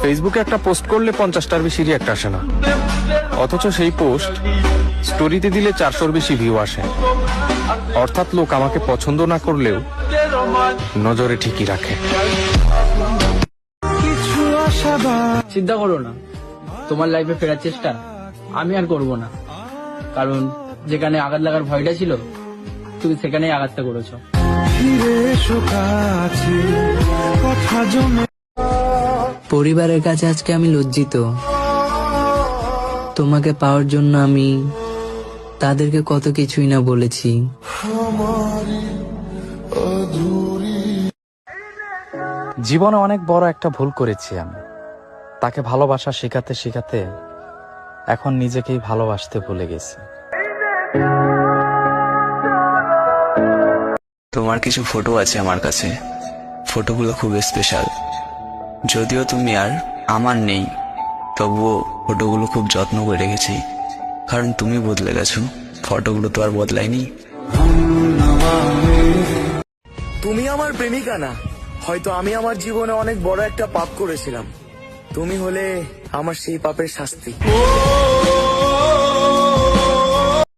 ফেসবুকে একটা পোস্ট করলে 50টার বেশি রিঅ্যাক্ট আসে না, অথচ সেই পোস্ট স্টোরিতে দিলে 400-র বেশি ভিউ আসে। অর্থাৎ লোক আমাকে পছন্দ না করলেও নজরে ঠিকই রাখে। চিন্তা করো না, তোমার লাইফে ফেরার চেষ্টা আমি আর করব না, কারণ যেখানে আঘাত লাগার ভয়টা ছিল তুমি সেখানেই আঘাতটা করেছো। পরিবারের কাছে আজকে আমি লজ্জিত। তোমাকে পাওয়ার জন্য আমি তাদেরকে কত কিছুই না বলেছি। জীবনে অনেক বড় একটা ভুল করেছি আমি। তাকে ভালোবাসা শেখাতে শেখাতে এখন নিজেকেই ভালোবাসতে ভুলে গেছি। তোমার কিছু ফটো আছে আমার কাছে, ফটোগুলো খুব স্পেশাল। যদিও তুমি আর আমার নেই, তবুও ফটোগুলো খুব যত্ন করে রেখেছি, কারণ তুমি বদলে গেছো, ফটোগুলো তো আর বদলায়নি। তুমি আমার প্রেমিকা না, হয়তো আমি আমার জীবনে অনেক বড় একটা পাপ করেছিলাম। তুমি হলে আমার সেই পাপের শাস্তি।